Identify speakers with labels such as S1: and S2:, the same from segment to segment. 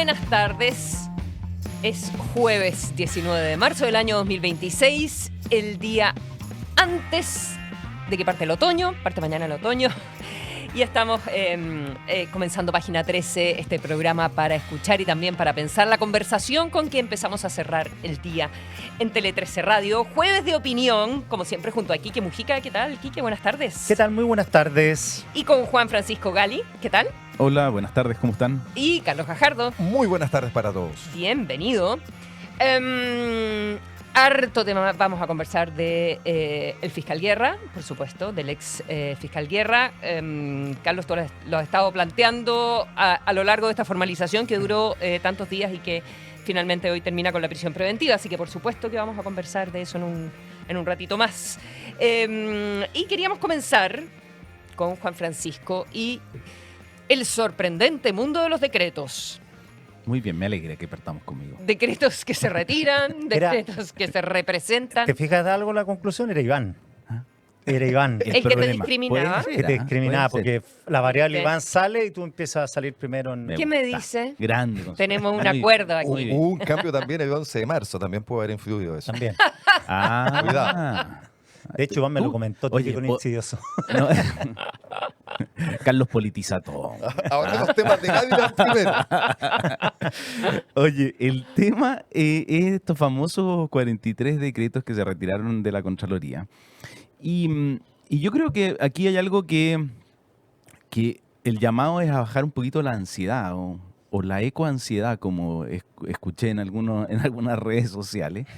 S1: buenas tardes. Es jueves 19 de marzo del año 2026, el día antes de que parte el otoño, parte mañana el otoño. Y estamos comenzando Página 13, este programa para escuchar y también para pensar, la conversación con que empezamos a cerrar el día en Tele 13 Radio. Jueves de opinión, como siempre, junto a Quique Mujica. ¿Qué tal, Quique? Buenas tardes.
S2: ¿Qué tal? Muy buenas tardes.
S1: Y con Juan Francisco Gali. ¿Qué tal?
S3: Hola, buenas tardes, ¿cómo están?
S1: Y Carlos Gajardo.
S4: Muy buenas tardes para todos.
S1: Bienvenido. Harto tema vamos a conversar de el fiscal Guerra, por supuesto, del ex fiscal Guerra. Carlos, tú lo has estado planteando a lo largo de esta formalización que duró tantos días y que finalmente hoy termina con la prisión preventiva. Así que por supuesto que vamos a conversar de eso en un ratito más. Y queríamos comenzar con Juan Francisco y el sorprendente mundo de los decretos.
S3: Muy bien, me alegra que partamos conmigo.
S1: Decretos que se retiran, decretos que se representan.
S2: ¿Te fijas de algo la conclusión? Era Iván. Era Iván.
S1: ¿El que te discriminaba?
S2: Que te discriminaba porque la variable
S1: Sí.
S2: Iván sale y tú empiezas a salir primero en...
S1: ¿Qué me dice?
S3: Grande.
S1: Tenemos un
S3: Muy-
S1: acuerdo aquí.
S3: muy bien.
S4: Hubo un cambio también el 11 de marzo, también puede haber influido eso.
S2: También.
S3: Ah,
S4: Cuidado.
S2: De hecho, Iván me lo comentó,
S3: Oye,
S2: típico insidioso.
S3: no. Carlos politiza todo.
S4: Ahora los temas de Gavilán primero.
S3: Oye, el tema es estos famosos 43 decretos que se retiraron de la Contraloría. Y yo creo que aquí hay algo que el llamado es a bajar un poquito la ansiedad o la ecoansiedad, como escuché en algunas redes sociales,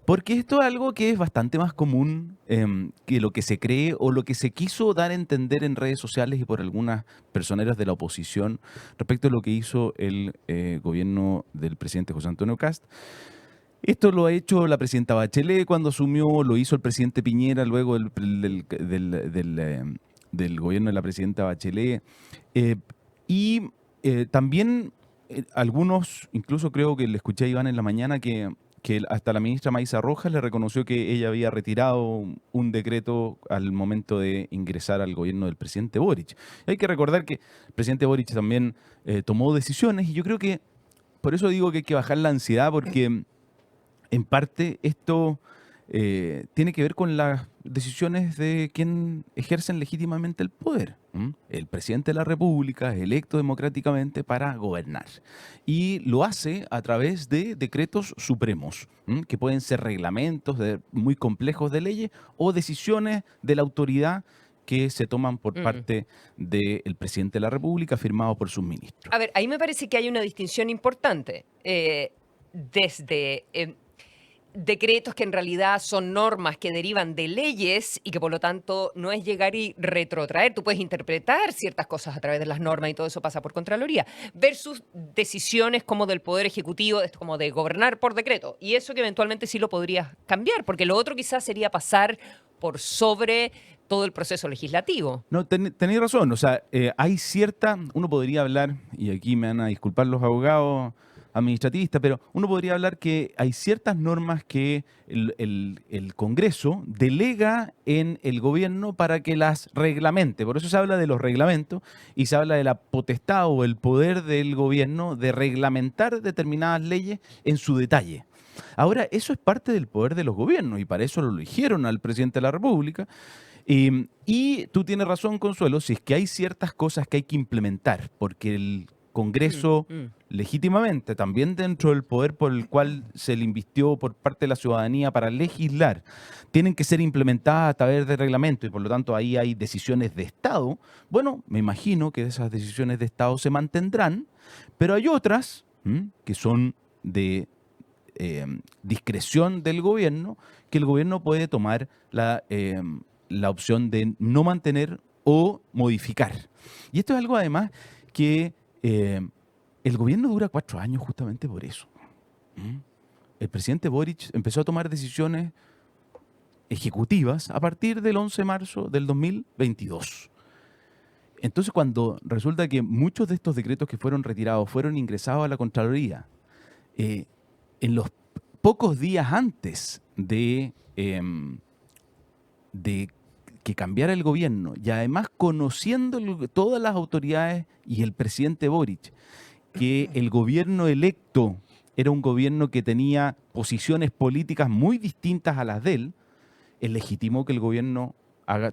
S3: porque esto es algo que es bastante más común que lo que se cree o lo que se quiso dar a entender en redes sociales y por algunas personeras de la oposición respecto a lo que hizo el gobierno del presidente José Antonio Kast. Esto lo ha hecho la presidenta Bachelet cuando asumió, lo hizo el presidente Piñera luego del gobierno de la presidenta Bachelet. También algunos, incluso creo que le escuché a Iván en la mañana, que hasta la ministra Maísa Rojas le reconoció que ella había retirado un decreto al momento de ingresar al gobierno del presidente Boric. Y hay que recordar que el presidente Boric también tomó decisiones y yo creo que, por eso digo que hay que bajar la ansiedad, porque en parte esto tiene que ver con las decisiones de quien ejercen legítimamente el poder. El presidente de la República es electo democráticamente para gobernar y lo hace a través de decretos supremos, que pueden ser reglamentos muy complejos de leyes o decisiones de la autoridad que se toman por parte del presidente de la República, firmado por sus ministros.
S1: A ver, ahí me parece que hay una distinción importante. Desde decretos que en realidad son normas que derivan de leyes y que por lo tanto no es llegar y retrotraer. Tú puedes interpretar ciertas cosas a través de las normas y todo eso pasa por Contraloría, versus decisiones como del Poder Ejecutivo, como de gobernar por decreto. Y eso que eventualmente sí lo podrías cambiar, porque lo otro quizás sería pasar por sobre todo el proceso legislativo.
S3: No, tenéis razón. O sea, hay cierta, uno podría hablar, y aquí me van a disculpar los abogados administrativistas, pero uno podría hablar que hay ciertas normas que el Congreso delega en el gobierno para que las reglamente. Por eso se habla de los reglamentos y se habla de la potestad o el poder del gobierno de reglamentar determinadas leyes en su detalle. Ahora, eso es parte del poder de los gobiernos y para eso lo eligieron al presidente de la República. Y tú tienes razón, Consuelo, si es que hay ciertas cosas que hay que implementar, porque el Congreso legítimamente, también dentro del poder por el cual se le invistió por parte de la ciudadanía para legislar, tienen que ser implementadas a través de reglamento y por lo tanto ahí hay decisiones de Estado. Bueno, me imagino que esas decisiones de Estado se mantendrán, pero hay otras que son de discreción del gobierno, que el gobierno puede tomar la opción de no mantener o modificar. Y esto es algo además que el gobierno dura 4 años justamente por eso. El presidente Boric empezó a tomar decisiones ejecutivas a partir del 11 de marzo del 2022. Entonces, cuando resulta que muchos de estos decretos que fueron retirados fueron ingresados a la Contraloría, en los pocos días antes de que cambiara el gobierno y además conociendo todas las autoridades y el presidente Boric, que el gobierno electo era un gobierno que tenía posiciones políticas muy distintas a las de él, es legítimo que el gobierno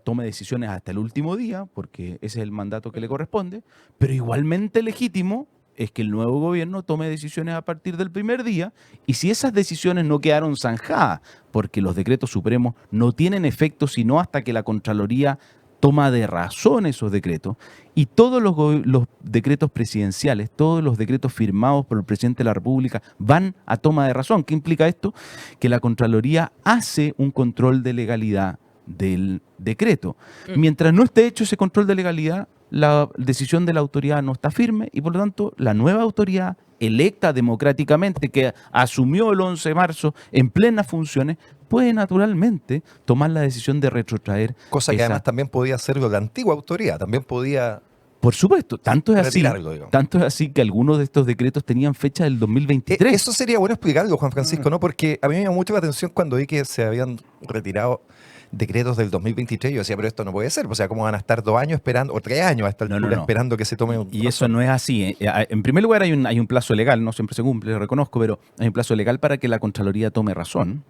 S3: tome decisiones hasta el último día, porque ese es el mandato que le corresponde, pero igualmente legítimo es que el nuevo gobierno tome decisiones a partir del primer día, y si esas decisiones no quedaron zanjadas, porque los decretos supremos no tienen efecto sino hasta que la Contraloría toma de razón esos decretos, y todos los decretos presidenciales, todos los decretos firmados por el presidente de la República van a toma de razón. ¿Qué implica esto? Que la Contraloría hace un control de legalidad del decreto. Mientras no esté hecho ese control de legalidad, la decisión de la autoridad no está firme, y por lo tanto la nueva autoridad electa democráticamente, que asumió el 11 de marzo en plenas funciones, puede naturalmente tomar la decisión de retrotraer.
S4: Cosa que además también podía hacerlo la antigua autoridad, también podía
S3: Por supuesto, tanto es
S4: retirarlo, digamos.
S3: así que algunos de estos decretos tenían fecha del 2023.
S4: Eso sería bueno explicarlo, Juan Francisco, ¿no? Porque a mí me llamó mucho la atención cuando vi que se habían retirado decretos del 2023. Yo decía, pero esto no puede ser. O sea, ¿cómo van a estar 2 años esperando, o 3 años a esta altura esperando que se tome un...
S3: Y eso no es así. En primer lugar, hay un plazo legal, no siempre se cumple, lo reconozco, pero hay un plazo legal para que la Contraloría tome razón.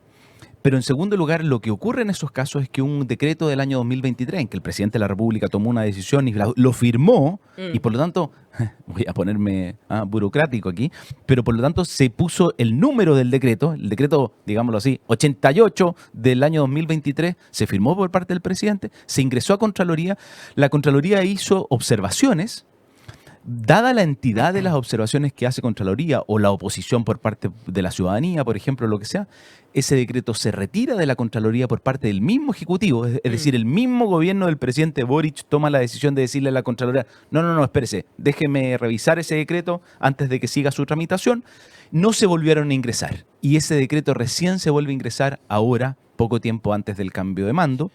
S3: Pero en segundo lugar, lo que ocurre en esos casos es que un decreto del año 2023, en que el presidente de la República tomó una decisión y lo firmó, y por lo tanto, voy a ponerme burocrático aquí, pero por lo tanto se puso el número del decreto, el decreto, digámoslo así, 88 del año 2023, se firmó por parte del presidente, se ingresó a Contraloría, la Contraloría hizo observaciones. Dada la entidad de las observaciones que hace Contraloría o la oposición por parte de la ciudadanía, por ejemplo, lo que sea, ese decreto se retira de la Contraloría por parte del mismo Ejecutivo, es decir, el mismo gobierno del presidente Boric toma la decisión de decirle a la Contraloría, no, espérese, déjeme revisar ese decreto antes de que siga su tramitación. No se volvieron a ingresar, y ese decreto recién se vuelve a ingresar ahora, poco tiempo antes del cambio de mando.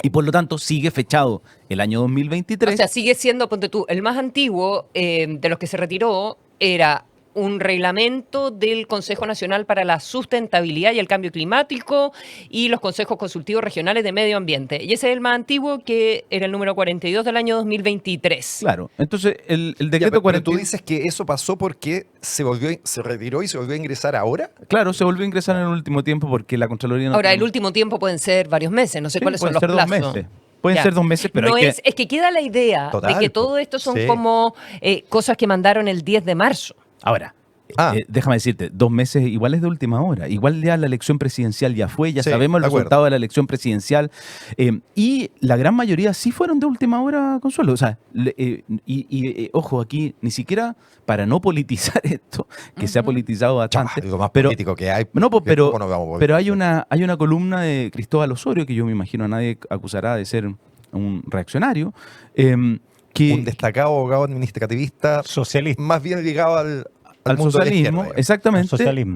S3: Y por lo tanto sigue fechado el año 2023.
S1: O sea, sigue siendo, ponte tú, el más antiguo de los que se retiró era un reglamento del Consejo Nacional para la Sustentabilidad y el Cambio Climático y los consejos consultivos regionales de medio ambiente. Y ese es el más antiguo, que era el número 42 del año 2023.
S3: Claro, entonces el decreto
S4: pero
S3: 42...
S4: tú dices que eso pasó porque se retiró y se volvió a ingresar ahora.
S3: Claro, se volvió a ingresar en el último tiempo porque la Contraloría no...
S1: Ahora, el último tiempo pueden ser varios meses, no sé cuáles son los
S3: plazos.
S1: plazos.
S3: 2 meses. Pueden
S1: Ya.
S3: ser 2 meses, pero
S1: no
S3: hay
S1: es que queda la idea
S4: Total,
S1: de que todo esto son
S4: sí.
S1: como cosas que mandaron el 10 de marzo.
S3: Ahora, déjame decirte, 2 meses igual es de última hora. Igual ya la elección presidencial ya fue, ya
S4: Sí,
S3: sabemos el
S4: de acuerdo.
S3: resultado de la elección presidencial. Y la gran mayoría sí fueron de última hora, Consuelo. O sea, ojo, aquí ni siquiera para no politizar esto, que se ha politizado bastante.
S4: Lo más
S3: pero,
S4: político que hay.
S3: no, pues,
S4: ¿Cómo nos vamos a
S3: pero hay una columna de Cristóbal Osorio, que yo me imagino a nadie acusará de ser un reaccionario, que,
S4: un destacado abogado administrativista,
S2: Socialista.
S4: más bien ligado al mundo de la
S3: socialismo,
S4: izquierda, digamos.
S3: exactamente,
S2: Al socialismo.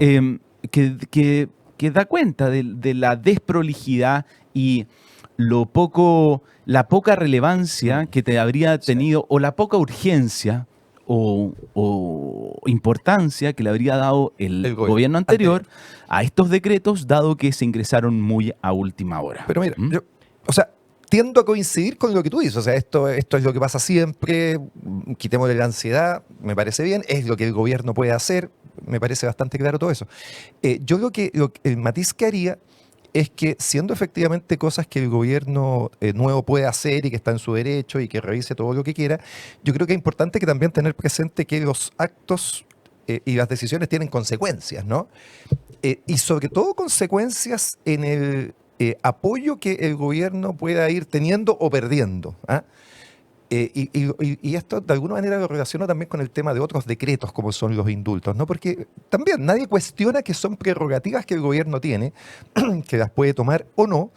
S3: que da cuenta de la desprolijidad y la poca relevancia que te habría tenido, o la poca urgencia o importancia que le habría dado el gobierno anterior a estos decretos, dado que se ingresaron muy a última hora.
S4: Pero mira, tiendo a coincidir con lo que tú dices. O sea, esto es lo que pasa siempre. Quitémosle la ansiedad, me parece bien. Es lo que el gobierno puede hacer. Me parece bastante claro todo eso. Yo creo que el matiz que haría es que, siendo efectivamente cosas que el gobierno nuevo puede hacer y que está en su derecho y que revise todo lo que quiera, yo creo que es importante que también tener presente que los actos y las decisiones tienen consecuencias, ¿no? Y sobre todo consecuencias en el apoyo que el gobierno pueda ir teniendo o perdiendo. Y esto de alguna manera lo relaciono también con el tema de otros decretos como son los indultos, ¿no? Porque también nadie cuestiona que son prerrogativas que el gobierno tiene, que las puede tomar o no,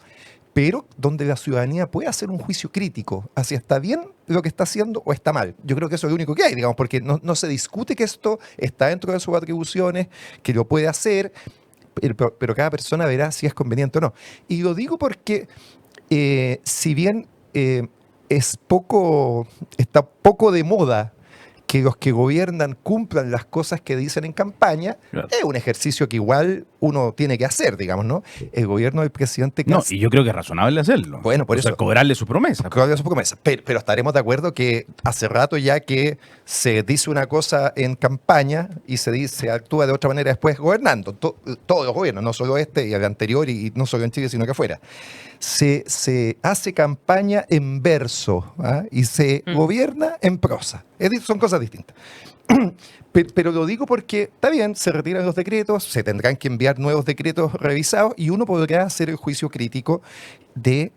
S4: pero donde la ciudadanía puede hacer un juicio crítico hacia está bien lo que está haciendo o está mal. Yo creo que eso es lo único que hay, digamos, porque no se discute que esto está dentro de sus atribuciones, que lo puede hacer, pero cada persona verá si es conveniente o no. Y lo digo porque si bien está poco de moda que los que gobiernan cumplan las cosas que dicen en campaña,
S3: Claro.
S4: es un ejercicio que igual uno tiene que hacer, digamos, ¿no? El gobierno del presidente
S3: No,
S4: Kast,
S3: y yo creo que es razonable hacerlo.
S4: Bueno, por
S3: O sea,
S4: eso-
S3: cobrarle su promesa.
S4: Claudia, su promesa. Pero estaremos de acuerdo que hace rato ya que se dice una cosa en campaña y se actúa de otra manera después gobernando. Todos los gobiernos, no solo este y el anterior, y no solo en Chile, sino que afuera. Se hace campaña en verso, ¿ah? Y se gobierna en prosa. Son cosas distintas. Pero lo digo porque, está bien, se retiran los decretos, se tendrán que enviar nuevos decretos revisados y uno podrá hacer el juicio crítico de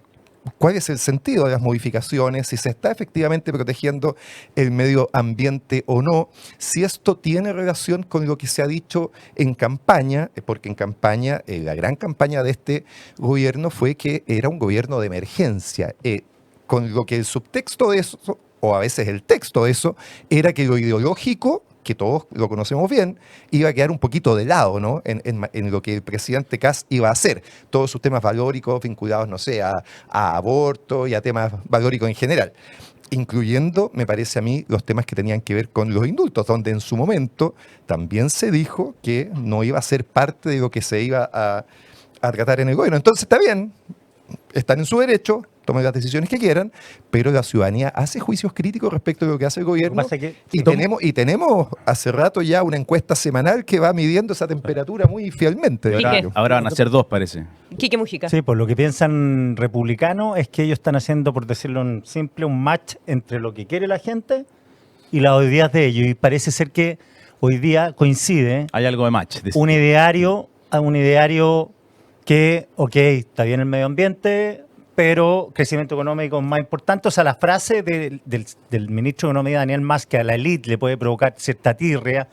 S4: cuál es el sentido de las modificaciones, si se está efectivamente protegiendo el medio ambiente o no, si esto tiene relación con lo que se ha dicho en campaña, porque en campaña, la gran campaña de este gobierno fue que era un gobierno de emergencia, con lo que el subtexto de eso, o a veces el texto de eso, era que lo ideológico, que todos lo conocemos bien, iba a quedar un poquito de lado, ¿no? En lo que el presidente Kast iba a hacer. Todos sus temas valóricos vinculados, no sé, a aborto y a temas valóricos en general. Incluyendo, me parece a mí, los temas que tenían que ver con los indultos, donde en su momento también se dijo que no iba a ser parte de lo que se iba a tratar en el gobierno. Entonces, está bien, están en su derecho, tomen las decisiones que quieran, pero la ciudadanía hace juicios críticos respecto de lo que hace el gobierno.
S2: Lo que pasa es que
S4: Y tenemos hace rato ya una encuesta semanal que va midiendo esa temperatura muy fielmente.
S1: ¿Y
S4: ¿verdad?
S1: qué?
S3: Ahora van a ser dos, parece.
S1: Quique Mujica.
S2: Sí, pues lo que piensan republicanos es que ellos están haciendo, por decirlo en simple, un match entre lo que quiere la gente y las ideas de ellos. Y parece ser que hoy día coincide
S3: Hay algo de match.
S2: un ideario que, ok, está bien el medio ambiente, pero crecimiento económico es más importante. O sea, la frase del ministro de Economía, Daniel Mas, que a la élite le puede provocar cierta tirria,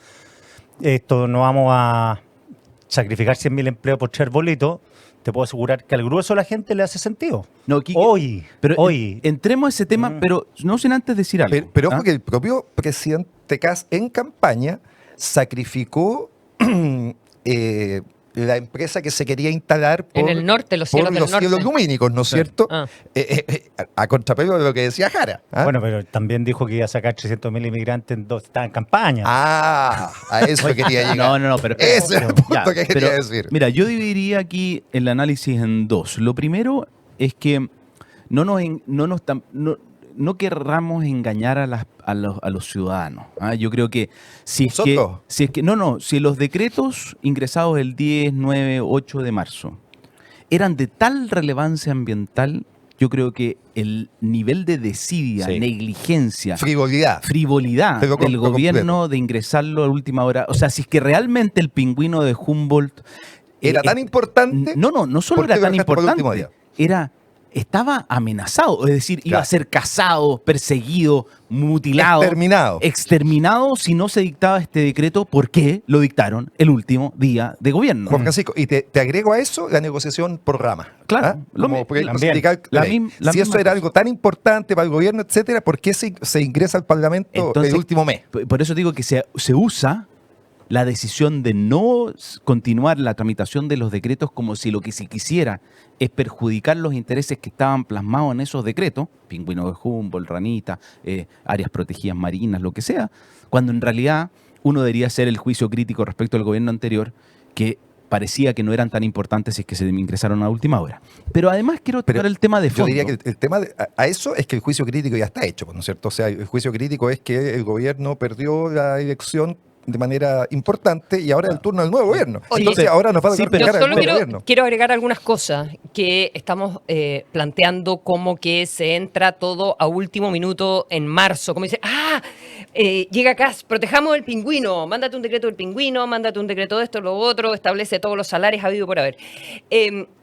S2: esto no vamos a sacrificar 100.000 empleos por 3 bolitos, te puedo asegurar que al grueso de la gente le hace sentido.
S3: No, Quique, pero
S2: hoy.
S3: entremos a ese tema, pero no sin antes decir algo.
S4: Pero ojo
S3: ¿ah?
S4: que el propio presidente Kast en campaña sacrificó la empresa que se quería instalar
S1: En el norte, los cielos
S4: por
S1: del
S4: los
S1: norte.
S4: cielos lumínicos, ¿no es cierto?
S1: Ah.
S4: A contrapelo de lo que decía Jara. ¿ah?
S2: Bueno, pero también dijo que iba a sacar 300.000 inmigrantes, estaba en campaña.
S4: A eso quería llegar.
S3: No, pero
S4: Ese es el punto
S3: ya,
S4: que quería
S3: pero,
S4: decir.
S3: Mira, yo dividiría aquí el análisis en dos. Lo primero es que no querramos engañar a los ciudadanos. ¿ah? Yo creo que si los decretos ingresados el 10, 9, 8 de marzo eran de tal relevancia ambiental, yo creo que el nivel de desidia,
S4: Sí.
S3: negligencia,
S4: Frivolidad.
S3: frivolidad
S4: Te lo
S3: del gobierno
S4: completo.
S3: de ingresarlo a última hora. O sea, si es que realmente el pingüino de Humboldt
S4: Era tan importante.
S3: no solo
S4: ¿por qué
S3: era
S4: lo
S3: tan
S4: dejaste para el último
S3: importante,
S4: día?
S3: estaba amenazado, es decir, iba
S4: Claro.
S3: a ser cazado, perseguido, mutilado, exterminado si no se dictaba este decreto. ¿Por qué lo dictaron el último día de gobierno?
S4: Juan Francisco, y te agrego a eso la negociación por rama.
S3: Claro,
S4: ¿ah?
S3: lo
S4: Como
S3: mi-
S4: proyecto
S2: también.
S4: sindical
S3: La
S4: ley.
S3: mim- la
S4: Si eso
S3: misma
S4: era
S3: cosa.
S4: algo tan importante para el gobierno, etcétera, ¿por qué se ingresa al Parlamento
S3: Entonces,
S4: el último mes?
S3: Por eso digo que se usa la decisión de no continuar la tramitación de los decretos como si lo que se quisiera es perjudicar los intereses que estaban plasmados en esos decretos, pingüino de Humboldt, ranita, áreas protegidas marinas, lo que sea, cuando en realidad uno debería hacer el juicio crítico respecto al gobierno anterior, que parecía que no eran tan importantes si es que se ingresaron a última hora. Pero además quiero tocar el tema de fondo.
S4: Yo diría que el tema a eso es que el juicio crítico ya está hecho, ¿no es cierto? O sea, el juicio crítico es que el gobierno perdió la elección de manera importante y ahora es el turno del nuevo gobierno.
S1: Oye,
S4: Entonces ahora nos falta
S3: sí,
S4: cargar
S3: pero
S1: Yo
S4: al
S1: solo
S4: nuevo gobierno.
S1: quiero agregar algunas cosas que estamos planteando como que se entra todo a último minuto en marzo. Como dice, llega acá, protejamos el pingüino, mándate un decreto del pingüino, mándate un decreto de esto, lo otro, establece todos los salarios habido por haber.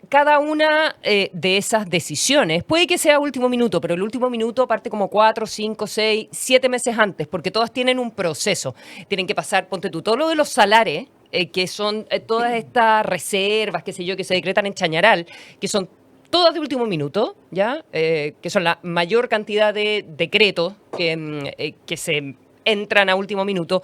S1: Cada una de esas decisiones puede que sea último minuto, pero el último minuto parte como 4, 5, 6, 7 meses antes, porque todas tienen un proceso. Tienen que pasar, ponte tú, todo lo de los salarios, que son todas estas reservas, qué sé yo, que se decretan en Chañaral, que son todas de último minuto, ¿ya? Que son la mayor cantidad de decretos que se entran a último minuto.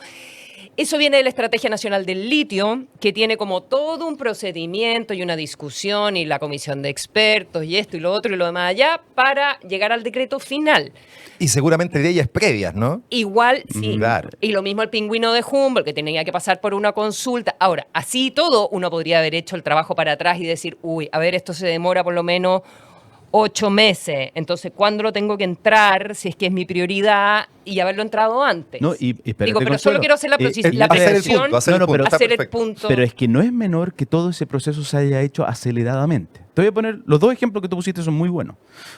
S1: Eso viene de la Estrategia Nacional del Litio, que tiene como todo un procedimiento y una discusión y la comisión de expertos y esto y lo otro y lo demás allá para llegar al decreto final.
S4: Y seguramente leyes previas, ¿no?
S1: Igual, sí.
S4: Claro.
S1: Y lo mismo el pingüino de Humboldt, que tenía que pasar por una consulta. Ahora, así y todo, uno podría haber hecho el trabajo para atrás y decir, uy, a ver, esto se demora por lo menos 8 meses. Entonces, ¿cuándo lo tengo que entrar? Si es que es mi prioridad y haberlo entrado antes.
S3: No, y espérate,
S1: Digo, pero
S3: Consuelo,
S1: solo quiero hacer la, la
S4: hacer el
S1: precisión,
S4: punto, hacer el punto, está
S1: hacer el
S4: perfecto.
S1: punto.
S3: Pero es que no es menor que todo ese proceso se haya hecho aceleradamente. Te voy a poner, los dos ejemplos que tú pusiste son muy buenos,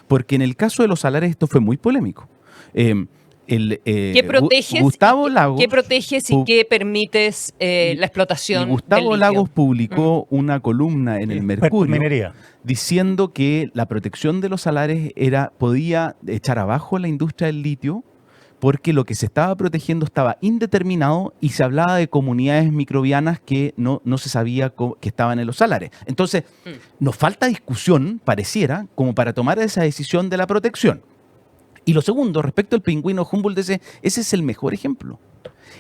S3: porque en el caso de los salares esto fue muy polémico.
S1: ¿Qué proteges,
S3: Gustavo Lagos,
S1: ¿qué proteges y qué permites la explotación
S3: y Gustavo
S1: del litio?
S3: Lagos publicó una columna en el
S2: Experto en
S3: Mercurio
S2: minería.
S3: diciendo que la protección de los salares podía echar abajo la industria del litio porque lo que se estaba protegiendo estaba indeterminado y se hablaba de comunidades microbianas que no se sabía que estaban en los salares. Entonces, nos falta discusión, pareciera, como para tomar esa decisión de la protección. Y lo segundo, respecto al pingüino Humboldt, ese es el mejor ejemplo.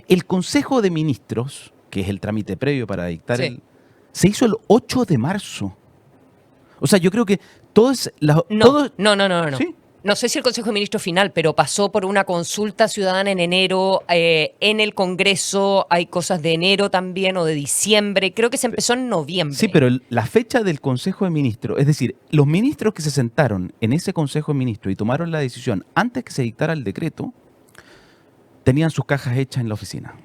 S3: El Consejo de Ministros, que es el trámite previo para dictar
S1: Sí.
S3: se hizo el 8 de marzo. O sea, yo creo que todos...
S1: No.
S3: ¿Sí?
S1: No sé si el Consejo de Ministros final, pero pasó por una consulta ciudadana en enero, en el Congreso hay cosas de enero también o de diciembre, creo que se empezó en noviembre.
S3: Sí, pero la fecha del Consejo de Ministros, es decir, los ministros que se sentaron en ese Consejo de Ministros y tomaron la decisión antes que se dictara el decreto, tenían sus cajas hechas en la oficina.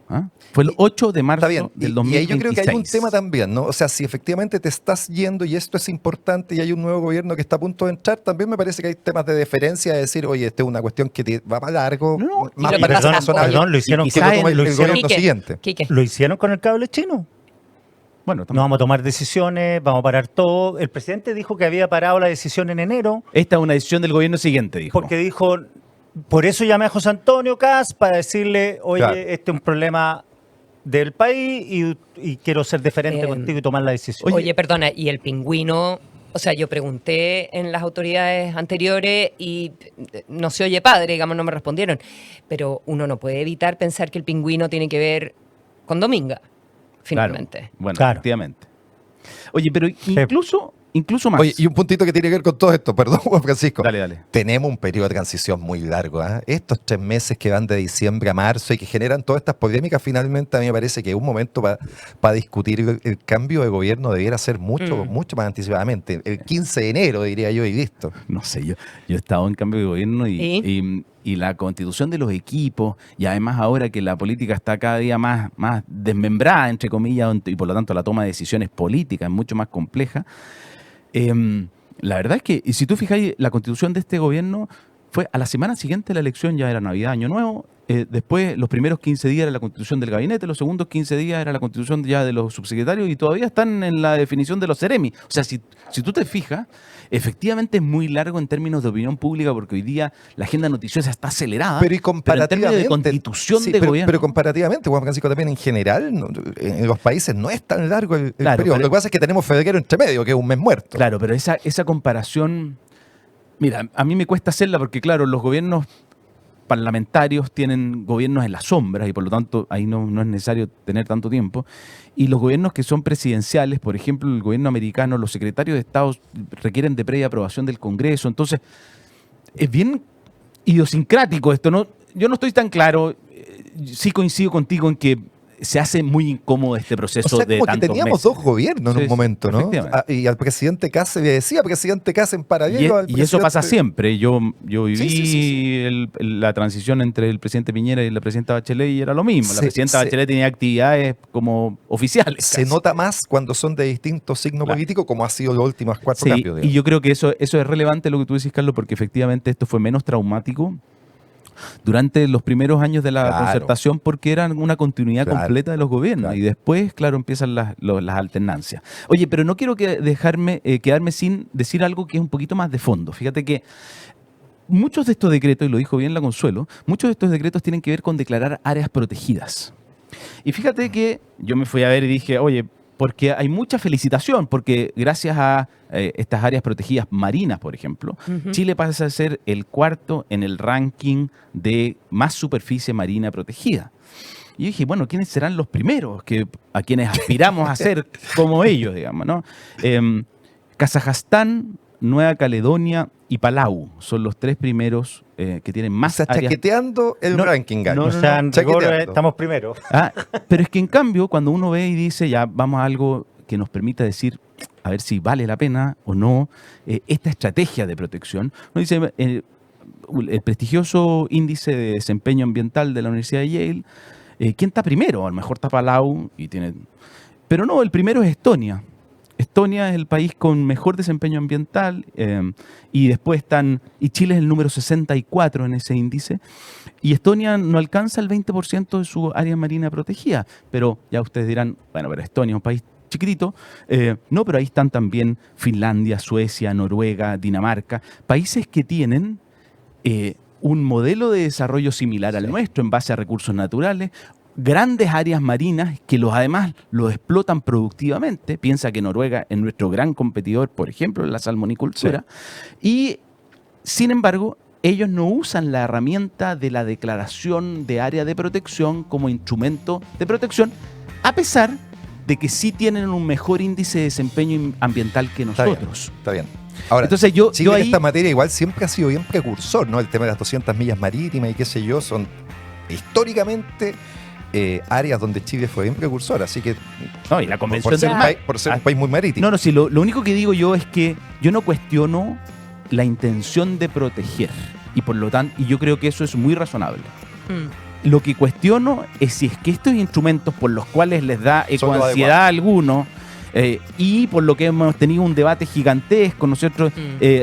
S3: ¿Ah? Fue el 8 de marzo
S4: Está bien.
S3: del
S4: Y ahí
S3: 2026.
S4: yo creo que hay un tema también, ¿no? O sea, si efectivamente te estás yendo y esto es importante y hay un nuevo gobierno que está a punto de entrar, también me parece que hay temas de deferencia de decir, oye, esta es una cuestión que va para largo,
S3: No,
S4: más
S1: y lo que
S4: para
S1: pasa-
S4: esa zona
S2: Perdón, lo hicieron,
S3: y
S4: que
S3: quizá
S4: lo tome el
S3: lo hicieron-
S4: gobierno
S1: Quique,
S4: siguiente.
S1: Quique.
S2: lo hicieron con el cable chino.
S3: Bueno,
S2: No vamos a tomar decisiones, vamos a parar todo. El presidente dijo que había parado la decisión en enero
S3: esta es una decisión del gobierno siguiente, dijo.
S2: porque dijo, por eso llamé a José Antonio Kast para decirle, oye,
S4: Claro.
S2: este es un problema del país y quiero ser diferente
S1: Eh,
S2: contigo y tomar la decisión.
S1: Oye, perdona, y el pingüino, o sea, yo pregunté en las autoridades anteriores y no se oye padre, digamos, no me respondieron. Pero uno no puede evitar pensar que el pingüino tiene que ver con Dominga, finalmente.
S3: Claro. Bueno,
S2: Claro.
S3: efectivamente. Oye, pero incluso más.
S4: Oye, y un puntito que tiene que ver con todo esto, perdón, Juan Francisco.
S3: Dale.
S4: Tenemos un periodo de transición muy largo. ¿Ah? Estos 3 meses que van de diciembre a marzo y que generan todas estas polémicas, finalmente a mí me parece que un momento para discutir el cambio de gobierno debiera ser mucho más anticipadamente. El 15 de enero, diría yo, y listo.
S3: No sé, yo he estado en cambio de gobierno y la constitución de los equipos, y además ahora que la política está cada día más desmembrada, entre comillas, y por lo tanto la toma de decisiones políticas es mucho más compleja. La verdad es que, y si tú fijáis, la constitución de este gobierno fue a la semana siguiente de la elección, ya era Navidad, Año Nuevo. Después, los primeros 15 días era la constitución del gabinete, los segundos 15 días era la constitución ya de los subsecretarios y todavía están en la definición de los seremi. O sea, si tú te fijas, efectivamente es muy largo en términos de opinión pública porque hoy día la agenda noticiosa está acelerada.
S4: Pero y
S3: en
S4: comparativamente.
S3: términos de constitución
S4: Sí,
S3: de
S4: pero,
S3: gobierno.
S4: pero comparativamente, Juan Francisco, también en general, en los países no es tan largo el
S3: Claro,
S4: periodo.
S3: pero-
S4: Lo que pasa es que tenemos febrero entre medio, que es un mes muerto.
S3: Claro, pero esa comparación, mira, a mí me cuesta hacerla porque, claro, los gobiernos parlamentarios tienen gobiernos en las sombras y por lo tanto ahí no es necesario tener tanto tiempo. Y los gobiernos que son presidenciales, por ejemplo, el gobierno americano, los secretarios de Estado requieren de previa aprobación del Congreso. Entonces, es bien idiosincrático esto, ¿no? Yo no estoy tan claro. Sí coincido contigo en que se hace muy incómodo este proceso
S4: O sea,
S3: de
S4: como que
S3: tantos
S4: teníamos
S3: meses.
S4: 2 gobiernos en
S3: Sí,
S4: un momento, ¿no?
S3: efectivamente.
S4: Y al presidente Kass se le decía presidente Kass en paralelo al
S3: Y eso pasa
S4: presidente-
S3: siempre. Yo viví
S4: Sí.
S3: la transición entre el presidente Piñera y la presidenta Bachelet y era lo mismo. La
S4: Se-
S3: presidenta
S4: se-
S3: Bachelet tenía actividades como oficiales.
S4: Se
S3: casi.
S4: nota más cuando son de distintos signos
S3: Claro.
S4: políticos, como ha sido los últimos 4
S3: Sí,
S4: cambios.
S3: y
S4: digamos.
S3: yo creo que eso es relevante lo que tú decís, Carlos, porque efectivamente esto fue menos traumático durante los primeros años de la
S4: Claro.
S3: concertación porque eran una continuidad
S4: Claro.
S3: completa de los gobiernos
S4: Claro.
S3: y después, claro, empiezan las alternancias. Oye, pero no quiero quedarme sin decir algo que es un poquito más de fondo. Fíjate que muchos de estos decretos, y lo dijo bien la Consuelo, muchos de estos decretos tienen que ver con declarar áreas protegidas. Y fíjate que yo me fui a ver y dije, oye, porque hay mucha felicitación, porque gracias a estas áreas protegidas marinas, por ejemplo, Chile pasa a ser el 4º en el ranking de más superficie marina protegida. Y yo dije, bueno, ¿quiénes serán los primeros a quienes aspiramos a ser como ellos, digamos, ¿no? Kazajstán, Nueva Caledonia y Palau son los 3 primeros que tienen más
S4: Está
S3: áreas.
S4: chaqueteando el
S3: No,
S4: ranking, Gary.
S3: no,
S2: O sea, en rigor,
S4: Chaqueteando.
S2: estamos primero.
S3: Pero es que en cambio, cuando uno ve y dice, ya vamos a algo que nos permita decir, a ver si vale la pena o no, esta estrategia de protección, uno dice, el prestigioso índice de desempeño ambiental de la Universidad de Yale, ¿quién está primero? A lo mejor está Palau, pero no, el primero es Estonia. Estonia es el país con mejor desempeño ambiental y después y Chile es el número 64 en ese índice, y Estonia no alcanza el 20% de su área marina protegida, pero ya ustedes dirán, bueno, pero Estonia es un país chiquitito, no, pero ahí están también Finlandia, Suecia, Noruega, Dinamarca, países que tienen un modelo de desarrollo similar al nuestro en base a recursos naturales, grandes áreas marinas que además los explotan productivamente. Piensa que Noruega es nuestro gran competidor, por ejemplo, en la salmonicultura. Y, sin embargo, ellos no usan la herramienta de la declaración de área de protección como instrumento de protección, a pesar de que sí tienen un mejor índice de desempeño ambiental que nosotros.
S4: Está bien. Ahora,
S3: Entonces
S4: Chile
S3: yo
S4: en
S3: ahí...
S4: esta materia igual siempre ha sido bien precursor, ¿no? El tema de las 200 millas marítimas y qué sé yo, son históricamente áreas donde Chile fue bien precursor, así que
S3: No, y la convención
S4: por ser,
S3: del
S4: un
S3: mar.
S4: país, por ser un país muy marítimo.
S3: No, sí, lo único que digo yo es que yo no cuestiono la intención de proteger, y por lo tanto, y yo creo que eso es muy razonable. Lo que cuestiono es si es que estos instrumentos por los cuales les da
S4: Son los
S3: ecoansiedad a algunos, y por lo que hemos tenido un debate gigantesco nosotros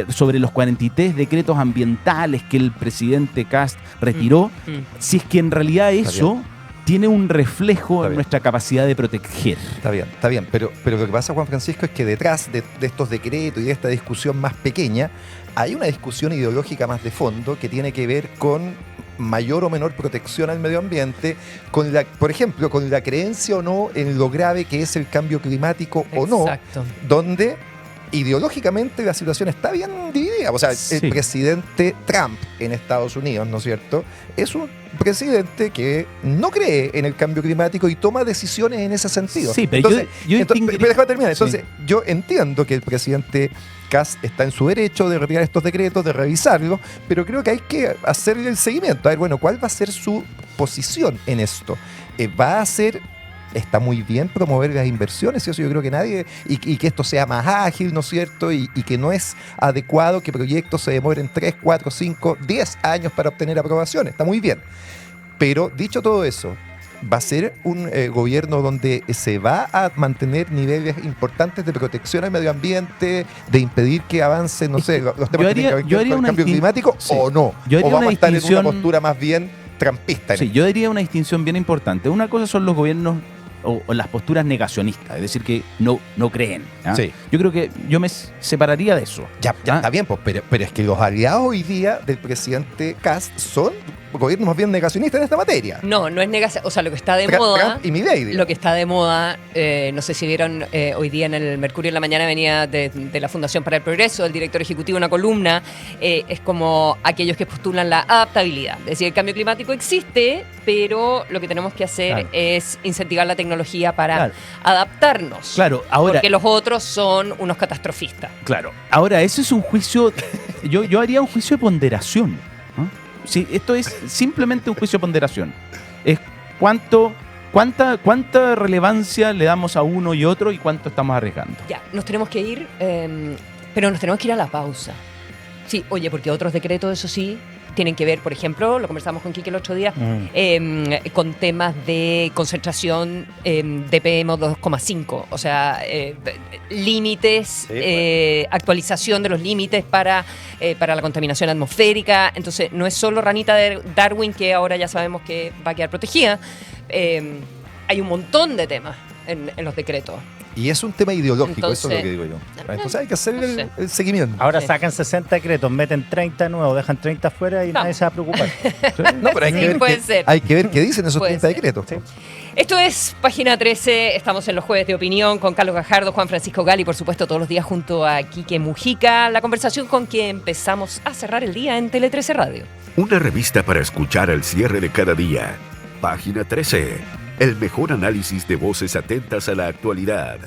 S3: sobre los 43 decretos ambientales que el presidente Kast retiró, si es que en realidad eso tiene un reflejo en nuestra capacidad de proteger.
S4: Está bien, pero lo que pasa, Juan Francisco, es que detrás de estos decretos y de esta discusión más pequeña, hay una discusión ideológica más de fondo que tiene que ver con mayor o menor protección al medio ambiente, por ejemplo, con la creencia o no en lo grave que es el cambio climático o no,
S1: Exacto.
S4: donde ideológicamente la situación está bien dividida. O sea,
S3: Sí.
S4: el presidente Trump en Estados Unidos, ¿no es cierto?, es un presidente que no cree en el cambio climático y toma decisiones en ese sentido.
S3: Sí, pero yo distinguiría-
S4: pero déjame terminar. Entonces,
S3: Sí.
S4: yo entiendo que el presidente Kast está en su derecho de retirar estos decretos, de revisarlos, pero creo que hay que hacerle el seguimiento. A ver, bueno, ¿cuál va a ser su posición en esto? Está muy bien promover las inversiones, y eso yo creo que nadie, y que esto sea más ágil, ¿no es cierto? Y que no es adecuado que proyectos se demoren 3, 4, 5, 10 años para obtener aprobaciones. Está muy bien. Pero dicho todo eso, va a ser un gobierno donde se va a mantener niveles importantes de protección al medio ambiente, de impedir que avancen, no sé, los temas que tienen que ver
S3: yo
S4: con
S3: haría
S4: el
S3: una
S4: cambio climático,
S3: sí.
S4: o no.
S3: Yo haría
S4: O vamos
S3: una
S4: a estar en una
S3: distinción-
S4: postura más bien trampista.
S3: Sí, yo diría una distinción bien importante. Una cosa son los gobiernos o las posturas negacionistas, es decir, que no creen. ¿ya?
S4: Sí.
S3: Yo creo que yo me separaría de eso.
S4: Ya
S3: ¿Ah?
S4: está bien, pues, pero es que los aliados hoy día del presidente Kast son gobiernos más bien negacionistas en esta materia.
S1: No es negación. O sea, lo que está de
S4: Trump
S1: moda.
S4: y Milei, digo.
S1: Lo que está de moda, no sé si vieron hoy día en el Mercurio en la Mañana venía de la Fundación para el Progreso, el director ejecutivo, una columna, es como aquellos que postulan la adaptabilidad. Es decir, el cambio climático existe, pero lo que tenemos que hacer
S3: Claro.
S1: es incentivar la tecnología para
S3: Claro.
S1: adaptarnos.
S3: Claro, ahora,
S1: Porque los otros son unos catastrofistas.
S3: claro, ahora ese es un juicio, yo haría un juicio de ponderación. ¿no? Sí, esto es simplemente un juicio de ponderación. Es cuánta relevancia le damos a uno y otro y cuánto estamos arriesgando.
S1: Ya, nos tenemos que ir, pero nos tenemos que ir a la pausa. Sí, oye, porque otros decretos, eso sí, tienen que ver, por ejemplo, lo conversamos con Quique el otro día, con temas de concentración de PM2,5, o sea, límites,
S4: Sí,
S1: actualización de los límites para la contaminación atmosférica. Entonces, no es solo ranita de Darwin, que ahora ya sabemos que va a quedar protegida. Hay un montón de temas en los decretos.
S4: Y es un tema ideológico, eso es lo
S1: Entonces,
S4: que digo yo. Entonces hay que hacer
S1: no sé.
S4: el seguimiento.
S2: Ahora
S1: Sí.
S2: sacan 60 decretos, meten 30 nuevos, dejan 30 afuera y
S1: No.
S2: nadie se va a preocupar.
S4: No, pero hay,
S1: Sí,
S4: que ver
S1: puede ser.
S4: hay que ver qué dicen esos
S1: Puede
S4: 30
S1: ser.
S4: decretos.
S2: Sí.
S1: Esto es Página 13, estamos en los Jueves de Opinión con Carlos Gajardo, Juan Francisco Gali, por supuesto todos los días junto a Quique Mujica, la conversación con quien empezamos a cerrar el día en Tele 13 Radio.
S5: Una revista para escuchar al cierre de cada día. Página 13. El mejor análisis de voces atentas a la actualidad.